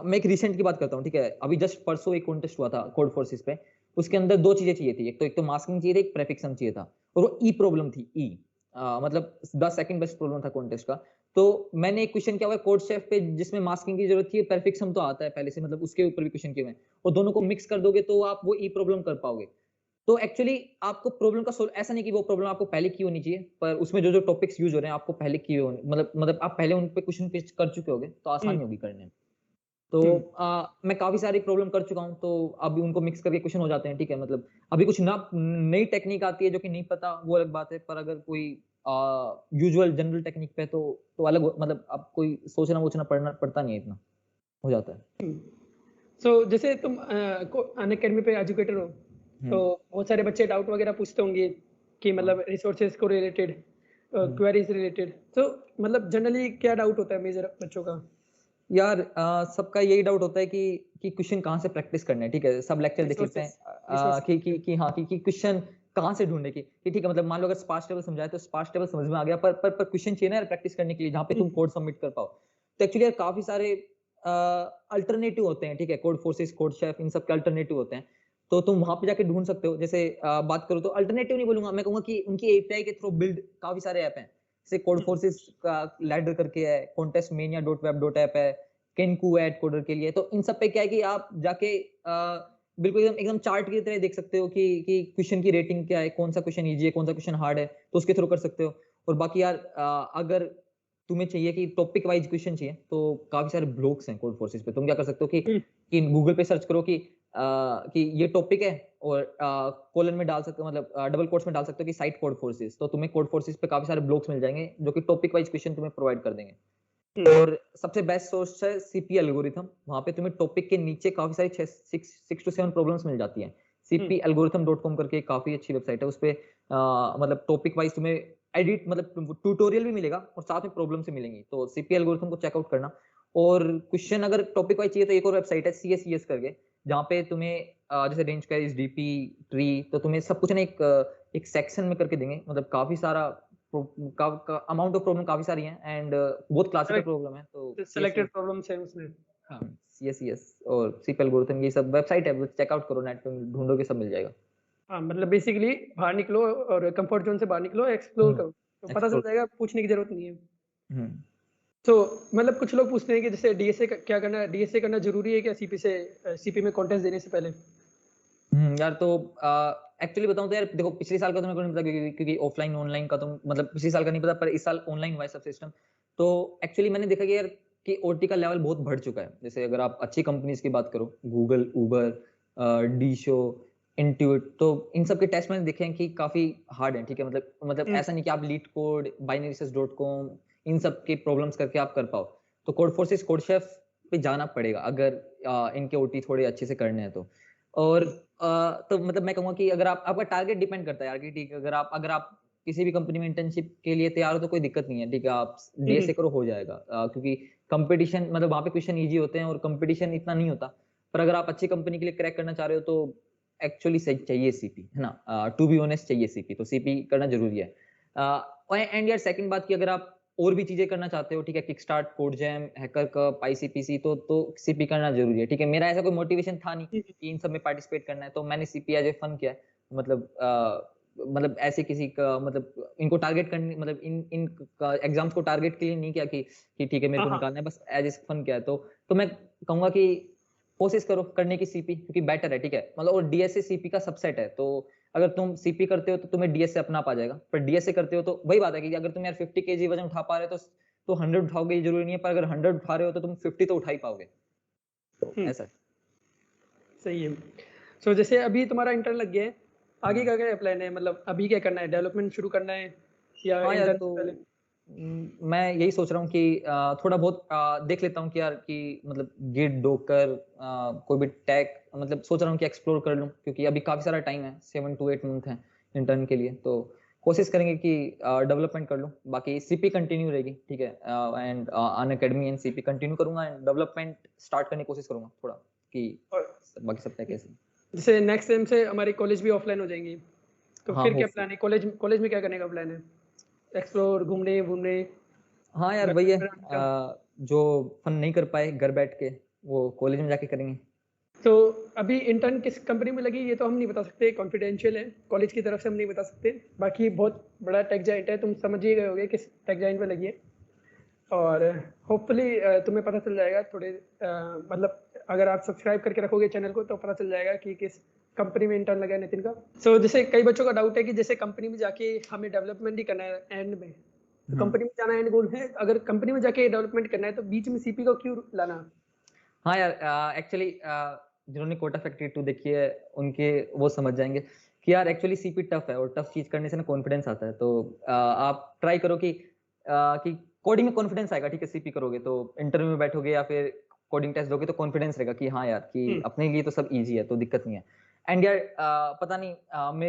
S3: मैं एक रिसेंट की बात करता हूँ, ठीक है, अभी जस्ट परसों एक कॉन्टेस्ट हुआ था कोड फोर्सेस पे। उसके अंदर 2 चीजें चाहिए थी, एक तो मास्किंग चाहिए थी, एक प्रेफिक्सम चाहिए था, और वो ई प्रॉब्लम थी। ई मतलब 10 सेकंड बेस्ट प्रॉब्लम था कॉन्टेस्ट का। तो मैंने एक क्वेश्चन किया हुआ है कोड शेफ पे जिसमें मास्किंग की जरूरत थी, प्रेफिक्सम तो आता है पहले से, मतलब उसके ऊपर भी क्वेश्चन किए हुए हैं, और दोनों को मिक्स कर दोगे तो आप वो ई प्रॉब्लम कर पाओगे। तो एक्चुअली आपको प्रॉब्लम का ऐसा नहीं कि वो प्रॉब्लम आपको पहले की होनी चाहिए, पर उसमें जो जो टॉपिक्स यूज हो रहे हैं आपको पहले किए होने, मतलब आप पहले उन पे क्वेश्चन पेश कर चुके होगे, तो आसानी होगी करने में। तो मैं काफी सारी प्रॉब्लम कर चुका हूँ, तो अभी उनको मिक्स करके क्वेश्चन हो जाते हैं, ठीक है। मतलब अभी कुछ ना नई टेक्निक आती है जो कि नहीं पता, वो अलग बात है। पर अगर कोई यूजुअल जनरल टेक्निक पे तो अलग मतलब अब कोई सोचना वोचना पड़ता नहीं है, इतना हो जाता है।
S1: सो जैसे तुम अन अकेडमी पे एजुकेटर हो, तो बहुत सारे बच्चे डाउट वगैरह पूछते होंगे कि मतलब रिसोर्सेज को रिलेटेड, क्वेरीज रिलेटेड, तो मतलब जनरली क्या डाउट होता है मेजर बच्चों का?
S3: यार सबका यही डाउट होता है कि क्वेश्चन कहाँ से प्रैक्टिस करना है, ठीक है। सब लेक्चर देख लेते हैं कि हाँ कि क्वेश्चन कहाँ से ढूंढने की, कि ठीक है। मतलब मान लो अगर स्पार्स टेबल समझाए तो स्पार्स टेबल समझ में आ गया, पर क्वेश्चन चाहिए ना यार प्रैक्टिस करने के लिए, जहाँ पे तुम कोड सबमिट कर पाओ। तो एक्चुअली यार काफी सारे अल्टरनेटिव होते हैं, ठीक है। कोड फोर्सेस, कोड शेफ, इन सब के अल्टरनेटिव होते हैं, तो तुम वहां पे जाके ढूंढ सकते हो। जैसे बात करो तो अल्टरनेटिव नहीं बोलूंगा, मैं कहूंगा कि उनकी एपीआई के थ्रू बिल्ड काफी सारे ऐप हैं। जैसे कोड फोर्सेस का लैडर करके है, contest mania dot web dot app है, केनकू ऐड कोडर के लिए। तो इन सब पे क्या है कि आप जाके बिल्कुल एकदम चार्ट की तरह देख सकते हो कि क्वेश्चन की रेटिंग क्या है, कौन सा क्वेश्चन इजी है, कौन सा क्वेश्चन हार्ड है, तो उसके थ्रू कर सकते हो। और बाकी यार अगर तुम्हें चाहिए कि टॉपिक वाइज क्वेश्चन चाहिए, तो काफी सारे ब्लॉग्स हैं कोड फोर्सेस पे। तुम क्या कर सकते हो कि गूगल पे सर्च करो कि ये टॉपिक है, और कोलन में डाल सकते हो, मतलब डबल कोट्स में डाल सकते हो कि साइट कोड फोर्सेस, तो तुम्हें कोड फोर्सेस पे काफी सारे ब्लॉग्स मिल जाएंगे जो कि टॉपिक वाइज क्वेश्चन तुम्हें प्रोवाइड कर देंगे। और सबसे बेस्ट सोर्स है सीपी एल्गोरिथम। वहां पे तुम्हें टॉपिक के नीचे काफी सारी 6 to 7 प्रॉब्लम्स मिल जाती हैं। cpalgorithm.com करके काफी अच्छी वेबसाइट है, उस पे मतलब टॉपिक वाइज तुम्हें एडिट मतलब ट्यूटोरियल भी मिलेगा और साथ में प्रॉब्लम से मिलेंगी, तो सीपी एल्गोरिथम को चेकआउट करना। और क्वेश्चन अगर टॉपिक वाइज चाहिए तो एक और वेबसाइट है CSES करके, जहाँ पे तुम्हें जैसे रेंज क्वेरीज, डीपी, ट्री, तो तुम्हें सब कुछ ना एक सेक्शन में करके देंगे। मतलब काफी सारा अमाउंट ऑफ प्रॉब्लम काफी सारी हैं, एंड बहुत क्लासिकल प्रॉब्लम है, तो
S1: सिलेक्टेड प्रॉब्लम्स है उसमें।
S3: हाँ, CSES और सीपी एल्गोरिथम, ये सब वेबसाइट है, चेकआउट करो, नेट पे ढूंढोगे सब मिल जाएगा।
S1: हाँ, मतलब बेसिकली बाहर निकलो और कंफर्ट जोन से बाहर निकलो, एक्सप्लोर करो, तो पता चल
S3: एक्सप्लोर।
S1: जाएगा, पूछने की जरूरत नहीं है।
S3: हम्म
S1: तो मतलब कुछ लोग पूछते हैं कि जैसे डीएसए क्या करना है, डीएसए करना जरूरी है क्या सीपी से, सीपी में कॉन्टेस्ट देने से पहले?
S3: यार तो एक्चुअली बताऊं तो यार देखो, पिछले साल का तो मेरे को नहीं पता, क्योंकि ऑफलाइन ऑनलाइन का तो मतलब पिछले साल का नहीं पता, पर इस साल ऑनलाइन हुआ है सब सिस्टम। तो एक्चुअली मैंने देखा कि यार कि ओटी का लेवल बहुत बढ़ चुका है। जैसे अगर आप अच्छी कंपनीज की बात करो, गूगल, उबर, डीशो, इंट्यूट, तो इन सब के टेस्ट मैंने देखे हैं कि काफी हार्ड है, ठीक है। मतलब ऐसा नहीं कि आप लीड कोड, binary.com, इन सब के प्रॉब्लम्स करके आप कर पाओ। तो कोड फोर्सेस, कोड शेफ पे जाना पड़ेगा अगर इनके ओटी थोड़े अच्छे से करने हैं तो। और तो मतलब मैं कहूंगा कि अगर आपका टारगेट डिपेंड करता है यार, कि ठीक है, अगर आप किसी भी कंपनी में इंटर्नशिप के लिए तैयार हो तो कोई दिक्कत नहीं है, ठीक है। आप डीएसए करो, हो जाएगा। क्योंकि कंपटीशन मतलब वहाँ पे क्वेश्चन इजी होते हैं और कंपटीशन इतना नहीं होता। पर अगर आप अच्छी कंपनी के लिए क्रैक करना चाह रहे हो तो एक्चुअली सही चाहिए सीपी, है ना। टू बी ऑनेस्ट चाहिए सीपी, तो सीपी करना जरूरी है। एंड यार सेकंड बात की, अगर आप और भी चीजें करना चाहते हो, ठीक है, Kick Start, Code Jam, Hacker Cup, ICPC, तो सीपी करना जरूरी है, ठीक है। मेरा ऐसा कोई मोटिवेशन था नहीं कि इन सब में पार्टिसिपेट करना है, तो मैंने सीपी एज ए फन किया है। मतलब ऐसे किसी का मतलब इनको टारगेट करने, मतलब इन एग्जाम्स को टारगेट के लिए नहीं किया कि ठीक है मेरे को निकालना है, बस एज ए फन किया है। तो मैं कहूंगा कि कोशिश करो करने की सीपी, क्योंकि बेटर है, ठीक है। मतलब और डीएसए सीपी का सबसेट है, तो अगर तुम सीपी करते हो तो तुम्हें डीएसए अपना पा जाएगा, पर डीएसए करते हो तो वही बात है कि अगर तुम यार 50 केजी वजन उठा पा रहे हो तो 100 उठाओगे, ये जरूरी नहीं है, पर अगर 100 उठा रहे हो तो तुम 50 तो उठा ही पाओगे, तो ऐसा है।
S1: सही है। सो जैसे अभी तुम्हारा इंटर्न लग गया है, आगे का क्या प्लान है? मतलब अभी क्या करना है, डेवलपमेंट शुरू करना है या
S3: हाँ यार,
S1: इंटर्न
S3: तो
S1: से पहले?
S3: मैं यही सोच रहा हूँ कि थोड़ा बहुत देख लेता हूँ कि यार कि मतलब गिट, डोकर, कोई भी टैग, मतलब सोच रहा हूँ कि एक्सप्लोर कर लूँ, क्योंकि अभी काफी सारा टाइम है, 7 to 8 मंथ है इंटर्न के लिए। तो कोशिश करेंगे कि डेवलपमेंट कर लूँ, बाकी सीपी कंटिन्यू रहेगी, ठीक है। And Unacademy and CP continue करूंगा, एंड डेवलपमेंट स्टार्ट करने की कोशिश करूंगा थोड़ा, कि
S1: और
S3: बाकी सब कैसे।
S1: जैसे नेक्स्ट सेम से हमारी कॉलेज भी ऑफलाइन हो जाएंगी, तो
S3: हाँ
S1: फिर क्या
S3: होपफुल।
S1: प्लान है? कॉलेज कॉलेज में क्या करने का प्लान है? एक्सप्लोर, घूमने घूमने,
S3: हाँ यार
S1: घर
S3: वही है,
S1: पे रहने का?
S3: जो फन नहीं कर पाए घर बैठ के, वो कॉलेज में जाके करेंगे।
S1: तो अभी इंटर्न किस कंपनी में लगी ये तो हम नहीं बता सकते, कॉन्फिडेंशियल है, कॉलेज की तरफ से हम नहीं बता सकते। बाकी बहुत बड़ा टेक जाइंट है, तुम समझ ही गए होगे किस टेक जाइंट में लगी है। और होपफुली तुम्हें पता चल जाएगा थोड़े, मतलब अगर आप सब्सक्राइब करके रखोगे चैनल को तो पता चल जाएगा कि किस कंपनी में इंटर्न लगा है नितिन का। सो जैसे कई बच्चों का डाउट है कि जैसे कंपनी में जाके हमें डेवलपमेंट ही करना है एंड में, तो कंपनी में जाना एंड गोल है, अगर कंपनी में जाके डेवलपमेंट करना है तो बीच में सीपी को क्यों लाना?
S3: हाँ यार, एक्चुअली जिन्होंने कोटा फैक्ट्री 2 देखी है उनके वो समझ जाएंगे कि यार एक्चुअली सीपी टफ है, और टफ चीज करने से ना कॉन्फिडेंस आता है। तो आप ट्राई करो कि कोडिंग में कॉन्फिडेंस आएगा, ठीक है। सीपी करोगे तो इंटरव्यू में बैठोगे या फिर कोडिंग टेस्ट दोगे तो कॉन्फिडेंस रहेगा कि हाँ यार कि
S1: हम्म,
S3: अपने लिए तो सब इजी है, तो दिक्कत नहीं है। एंड यार पता नहीं,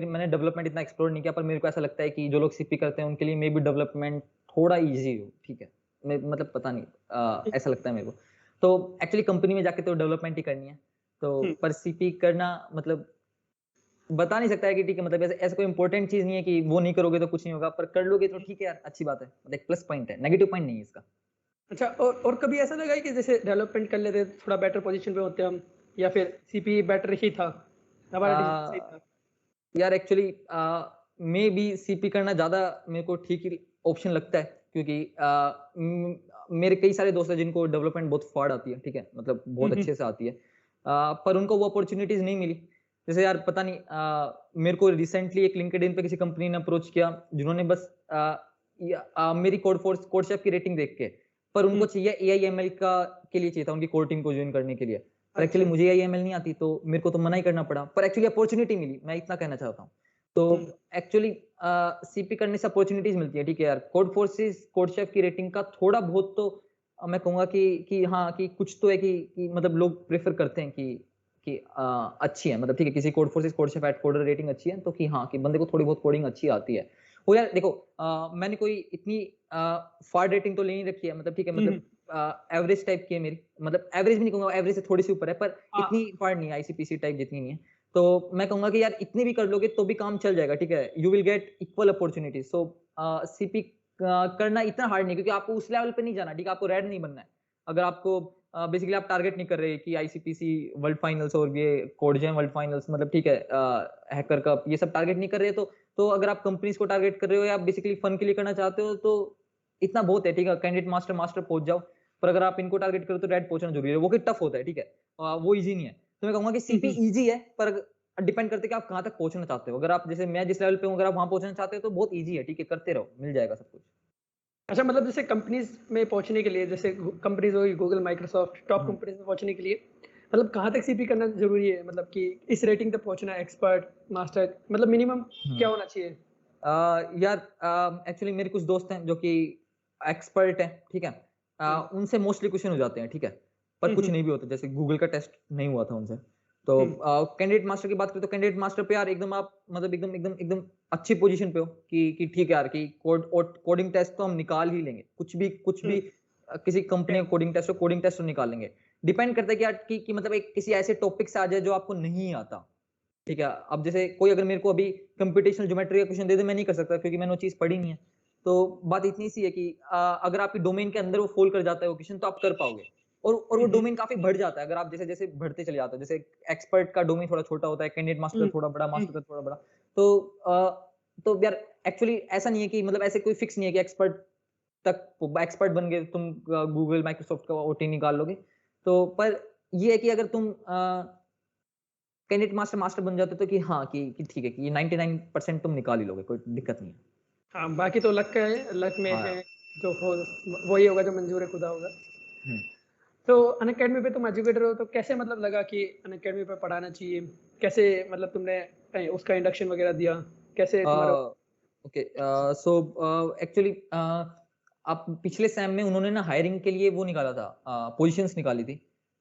S3: मैंने डेवलपमेंट इतना एक्सप्लोर नहीं किया, पर मेरे को ऐसा लगता है कि जो लोग सीपी करते हैं उनके लिए मे बी डेवलपमेंट थोड़ा इजी हो, ठीक है। मतलब पता नहीं, ऐसा लगता है मेरे को। तो एक्चुअली कंपनी में जाके तो डेवलपमेंट ही करनी है, तो
S1: हम्म।
S3: पर सीपी करना मतलब बता नहीं सकता है कि ठीक है, मतलब ऐसे ऐसा कोई इंपॉर्टेंट चीज नहीं है कि वो नहीं करोगे तो कुछ नहीं होगा, पर कर लोगे तो ठीक है यार, अच्छी बात है, मतलब एक प्लस पॉइंट है, नेगेटिव पॉइंट नहीं है इसका।
S1: अच्छा, और कभी ऐसा लगा है कि जैसे डेवलपमेंट कर लेते तो थोड़ा बेटर पोजीशन पे होते हम, या फिर सीपी बेटर ही था, हमारा डिसीजन सही
S3: आ,
S1: था?
S3: यार एक्चुअली मे बी सीपी करना ज्यादा मेरे को ठीक ही ऑप्शन लगता है, क्योंकि मेरे कई सारे दोस्त हैं जिनको डेवलपमेंट बहुत फाड़ आती है, ठीक है, मतलब बहुत
S1: हम्म,
S3: अच्छे से आती है। पर उनको वो अपॉर्चुनिटीज नहीं मिली। जैसे यार पता नहीं, मेरे को रिसेंटली एक लिंक्डइन पे किसी कंपनी ने अप्रोच किया, जिन्होंने बस मेरी कोड शेफ की रेटिंग देख के, पर
S1: हम्म।
S3: उनको चाहिए एआईएमएल का के लिए चाहिए था, उनकी कोर टीम को ज्वाइन करने के लिए। पर एक्चुअली
S1: अच्छा।
S3: मुझे एआईएमएल नहीं आती, तो मेरे को तो मना ही करना पड़ा, पर एक्चुअली अपॉर्चुनिटी मिली, मैं इतना कहना चाहता हूँ। तो
S1: हम्म,
S3: एक्चुअली सीपी करने से अपॉर्चुनिटीज मिलती है, ठीक है यार। कोड फोर्सेस कोड शेफ की रेटिंग का थोड़ा बहुत तो मैं कहूंगा कि हाँ, कि कुछ तो है कि मतलब लोग प्रेफर करते हैं कि अच्छी है, मतलब ठीक है, किसी Codeforces CodeChef AtCoder rating अच्छी है, तो कि हाँ, कि बंदे को थोड़ी बहुत कोडिंग अच्छी आती है। वो यार देखो, मैंने कोई इतनी फार रेटिंग तो ले नहीं रखी है, मतलब ठीक है,
S1: हम्म।
S3: मतलब एवरेज टाइप की है मेरी, मतलब एवरेज भी नहीं कहूंगा, एवरेज से थोड़ी सी ऊपर है, पर
S1: हाँ।
S3: इतनी फार नहीं है, आईसीपीसी टाइप जितनी नहीं है। तो मैं कहूंगा कि यार इतनी भी कर लोगे तो भी काम चल जाएगा, ठीक है, you will get equal opportunity. So CP करना इतना हार्ड नहीं, क्योंकि आपको उस लेवल पे नहीं जाना, ठीक है, आपको रेड नहीं बनना है। अगर आपको बेसिकली आप टारगेट नहीं कर रहे कि आईसीपीसी वर्ल्ड फाइनल्स और ये कोडजेम वर्ल्ड फाइनल्स, मतलब ठीक है, हैकर कप, ये सब टारगेट नहीं कर रहे, तो अगर आप कंपनीज को टारगेट कर रहे हो या बेसिकली फन के लिए करना चाहते हो, तो इतना बहुत है, ठीक है, कैंडिडेट मास्टर मास्टर पहुंच जाओ। पर अगर आप इनको टारगेट करो तो रेड पहुंचना जरूरी है, वो कि टफ होता है, ठीक है, वो इजी नहीं है। तो मैं कहूंगा कि सीपी
S1: हम्म।
S3: इजी है, पर डिपेंड करते है कि आप कहाँ तक पहुंचना चाहते हो। अगर आप जैसे मैं जिस लेवल पे हूँ, अगर आप वहां पहुंचना चाहते हो तो बहुत इजी है, ठीक है, करते रहो, मिल जाएगा सब कुछ।
S1: अच्छा, मतलब जैसे कंपनीज में पहुंचने के लिए, जैसे कंपनीज होगी गूगल, माइक्रोसॉफ्ट, टॉप
S3: हम्म,
S1: कंपनीज में पहुंचने के लिए, मतलब कहाँ तक सीपी करना जरूरी है? मतलब कि इस रेटिंग तक पहुंचना, एक्सपर्ट, मास्टर, मतलब मिनिमम
S3: हम्म।
S1: क्या होना चाहिए?
S3: यार एक्चुअली मेरे कुछ दोस्त हैं जो कि एक्सपर्ट हैं, ठीक है,
S1: हम्म,
S3: उनसे मोस्टली क्वेश्चन हो जाते हैं, ठीक है, पर कुछ
S1: हम्म,
S3: नहीं भी होता, जैसे गूगल का टेस्ट नहीं हुआ था उनसे। तो
S1: हम्म,
S3: कैंडिडेट मास्टर की बात करें तो कैंडिडेट मास्टर पे यार एकदम आप मतलब एकदम एकदम एकदम अच्छी पोजीशन पे हो कि ठीक है यार, कि कोडिंग टेस्ट तो हम निकाल ही लेंगे, कुछ भी
S1: हम्म।
S3: किसी कंपनी का कोडिंग टेस्ट तो निकाल लेंगे। डिपेंड करता है कि यार कि मतलब एक किसी ऐसे टॉपिक से आ जाए जो आपको नहीं आता, ठीक है। अब जैसे कोई अगर मेरे को अभी कंप्यूटेशनल ज्योमेट्री का क्वेश्चन दे दे, मैं नहीं कर सकता, क्योंकि मैंने वो चीज पढ़ी नहीं है। तो बात इतनी सी है कि अगर आपकी डोमेन के अंदर वो फॉल कर जाता है वो क्वेश्चन, तो आप कर पाओगे। और वो
S1: हम्म,
S3: डोमेन काफी बढ़ जाता है अगर आप जैसे जैसे बढ़ते चले जाते हो। जैसे एक्सपर्ट का डोमेन थोड़ा छोटा होता है, कैंडिडेट मास्टर
S1: हम्म,
S3: का थोड़ा बड़ा,
S1: हम्म।
S3: मास्टर का थोड़ा बड़ा। तो तो यार एक्चुअली ऐसा नहीं है कि मतलब ऐसे कोई फिक्स नहीं है कि एक्सपर्ट बन गए तुम गूगल माइक्रोसॉफ्ट का ओटी निकाल लोगे। तो पर ये है कि अगर तुम कैंडिडेट मास्टर मास्टर बन जाते तो कि हाँ, कि ठीक है, कि ये 99% तुम निकाल ही लोगे, कोई दिक्कत नहीं है।
S1: हाँ, बाकी तो लक का है, लक में
S3: हाँ
S1: है,
S3: यार।
S1: जो हो वही होगा, जो मंजूर है खुदा होगा।
S3: हम्म।
S1: तो अनअकैडमी पे तुम एजुकेटर हो, तो कैसे मतलब लगा कि अनअकैडमी पे पढ़ाना चाहिए? कैसे मतलब तुमने उसका इंडक्शन वगैरह दिया? कैसे तुम्हारा?
S3: ओके, सो एक्चुअली आप पिछले सेम में उन्होंने ना हायरिंग के लिए वो निकाला था, पोजीशंस निकाली थी।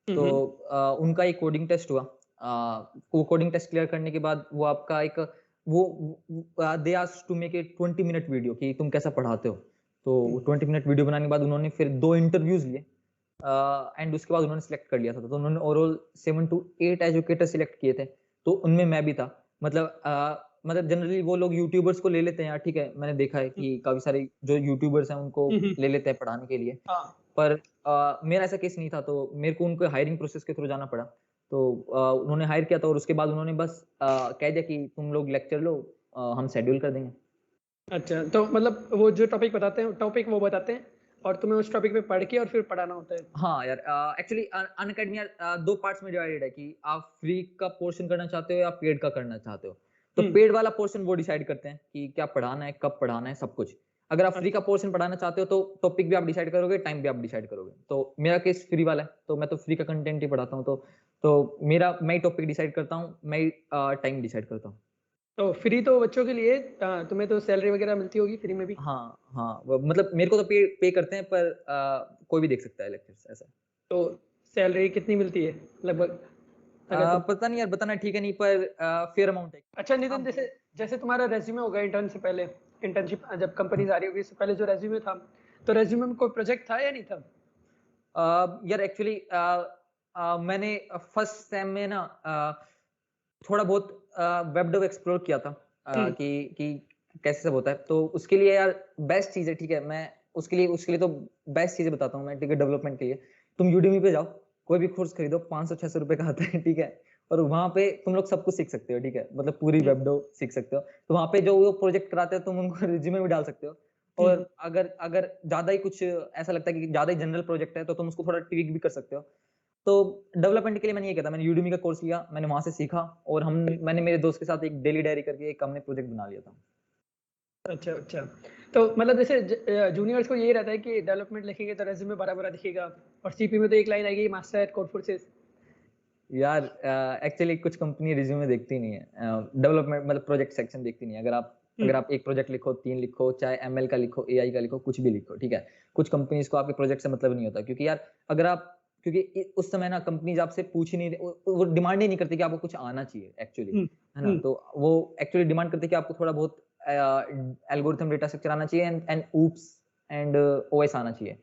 S3: तो
S1: हम्म,
S3: उनका एक कोडिंग टेस्ट हुआ। वो कोडिंग टेस्ट क्लियर करने के बाद वो आपका एक वो they asked to make a 20 minute video कि तुम कैसा पढ़ाते हो। तो 20 मिनट वीडियो बनाने के बाद उन्होंने फिर 2 इंटरव्यूज लिए, एंड उसके बाद उन्होंने सिलेक्ट कर लिया था। तो उन्होंने ओवरऑल 7 to 8 एजुकेटर सिलेक्ट किए थे, तो उनमें मैं भी था। मतलब जनरली वो लोग यूट्यूबर्स को ले लेते हैं यार, ठीक है, मैंने देखा है कि काफी सारे जो यूट्यूबर्स हैं उनको
S1: हम्म।
S3: ले लेते हैं पढ़ाने के लिए।
S1: हाँ।
S3: पर मेरा ऐसा केस नहीं था, तो मेरे को उनको हायरिंग प्रोसेस के थ्रू जाना पड़ा। तो उन्होंने हायर किया था, और उसके बाद उन्होंने बस कह दिया कि तुम लोग लेक्चर लो, हम शेड्यूल कर देंगे।
S1: अच्छा, तो मतलब वो जो टॉपिक बताते हैं, टॉपिक वो बताते हैं, और तुम्हें उस टॉपिक पे पढ़ के और फिर पढ़ाना होता है?
S3: हाँ यार, एक्चुअली अनअकैडमी यार 2 पार्ट्स में डिवाइडेड है कि आप फ्री का पोर्शन करना चाहते हो या पेड का करना चाहते हो। तो
S1: हम्म,
S3: पेड वाला पोर्शन वो डिसाइड करते हैं कि क्या पढ़ाना है, कब पढ़ाना है, सब कुछ। अगर आप फ्री का पोर्शन पढ़ाना चाहते हो तो टॉपिक भी आप डिसाइड करोगे, टाइम भी आप डिसाइड करोगे। तो मेरा केस फ्री वाला है, तो मैं तो फ्री का कंटेंट ही पढ़ाता हूँ। तो मैं टॉपिक डिसाइड करता हूँ, मैं टाइम डिसाइड करता हूँ।
S1: तो फ्री तो बच्चों के लिए, तुम्हें तो सैलरी वगैरह मिलती होगी फ्री में भी?
S3: हाँ, मतलब मेरे को तो पे करते हैं, पर कोई भी देख सकता है लेक्चर्स ऐसा।
S1: तो सैलरी कितनी मिलती है लगभग, अगर तुम?
S3: पता नहीं यार, बताना ठीक है नहीं, पर फेयर अमाउंट है।
S1: अच्छा नितिन,
S3: हाँ,
S1: जैसे जैसे तुम्हारा रेज्यूमे होगा इंटर्न से पहले, इंटर्नशिप जब कंपनीज आ रही होगी, इससे पहले जो रेज्यूमे था, तो रेज्यूमे में कोई प्रोजेक्ट था या नहीं था?
S3: यार एक्चुअली मैंने फर्स्ट सेम में ना थोड़ा बहुत वेब डेव एक्सप्लोर किया था,
S1: हम्म।
S3: कि कैसे सब होता है। तो उसके लिए यार बेस्ट चीज है, ठीक है, मैं उसके लिए तो बेस्ट चीजें बताता हूँ मैं, ठीक है। डेवलपमेंट के लिए तुम यूडेमी पे जाओ, कोई भी कोर्स खरीदो, 500-600 रुपए का आता है, ठीक है। और वहां पे तुम लोग सब कुछ सीख सकते हो, ठीक है, मतलब पूरी वेब डेव सीख सकते हो। तो वहां पे जो वो प्रोजेक्ट कराते हो तुम उनको रिज्यूमे में डाल सकते हो। और अगर अगर ज्यादा ही कुछ ऐसा लगता है कि ज्यादा ही जनरल प्रोजेक्ट है, तो तुम उसको थोड़ा ट्विक भी कर सकते हो। तो डेवलपमेंट के लिए मैंने ये किया था, मैंने यूडेमी का कोर्स लिया, मैंने वहां से सीखा, और मैंने मेरे दोस्त के साथ एक डेली डायरी करके एक हमने प्रोजेक्ट बना लिया था।
S1: अच्छा अच्छा। तो मतलब जैसे जूनियर्स को यही रहता है कि डेवलपमेंट लिखेंगे तो रेज्यूमे बड़ा बड़ा दिखेगा, और सीपी में तो एक लाइन आएगी, मास्टर एट कोड फोर्सेस।
S3: यार एक्चुअली कुछ कंपनी रिज्यूमे देखती नहीं है, डेवलपमेंट मतलब प्रोजेक्ट सेक्शन देखती नहीं है। अगर आप एक प्रोजेक्ट लिखो, 3 लिखो, चाहे एमएल का लिखो, एआई का लिखो, कुछ भी लिखो, ठीक है। कुछ कंपनीज को आपके प्रोजेक्ट से मतलब नहीं होता, क्योंकि यार अगर आप क्योंकि उस समय ना कंपनीज आपसे पूछ ही नहीं, वो डिमांड ही नहीं करती कि आपको कुछ आना चाहिए एक्चुअली, है ना। तो वो एक्चुअली डिमांड करते कि आपको थोड़ा बहुत एल्गोरिथम डेटा स्ट्रक्चर आना चाहिए, एंड ऊप्स एंड ओएस आना चाहिए।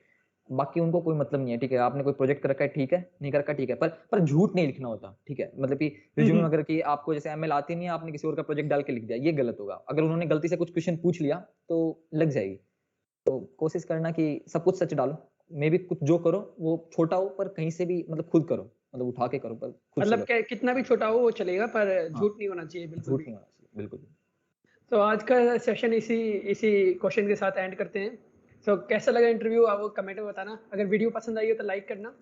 S3: बाकी उनको कोई मतलब नहीं है, ठीक है। आपने कोई प्रोजेक्ट कर रखा है, ठीक है, नहीं कर रखा, ठीक है, पर झूठ नहीं लिखना होता, ठीक है। मतलब कि रिज्यूमे में अगर कि आपको जैसे एमएल आती नहीं है, आपने किसी और का प्रोजेक्ट डाल के लिख दिया, ये गलत होगा। अगर उन्होंने गलती से कुछ क्वेश्चन पूछ लिया तो लग जाएगी। तो कोशिश करना कि सब कुछ सच डालो, मे भी कुछ जो करो वो छोटा हो, पर कहीं से भी मतलब खुद करो, मतलब उठा के करो, पर खुद से
S1: मतलब
S3: करो।
S1: क्या, कितना भी छोटा हो वो चलेगा, पर
S3: हाँ,
S1: झूठ नहीं होना चाहिए बिल्कुल
S3: झूठ
S1: भी।
S3: नहीं होना चाहिए, बिल्कुल भी।
S1: तो आज का सेशन इसी इसी क्वेश्चन के साथ एंड करते हैं। तो कैसा लगा इंटरव्यू, आप वो कमेंट में बताना। अगर वीडियो पसंद आई हो तो लाइक करना,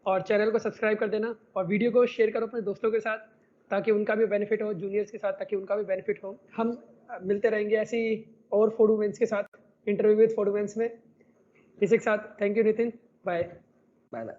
S1: और चैनल को सब्सक्राइब कर देना, और वीडियो को शेयर करो अपने दोस्तों के साथ, ताकि उनका भी बेनिफिट हो, जूनियर्स के साथ, ताकि उनका भी बेनिफिट हो। हम मिलते रहेंगे ऐसी और फूड वुमेन्स के साथ, इंटरव्यू विद फूड वुमेन्स में। इसी के साथ thank you Nitin, bye.
S3: Bye bye.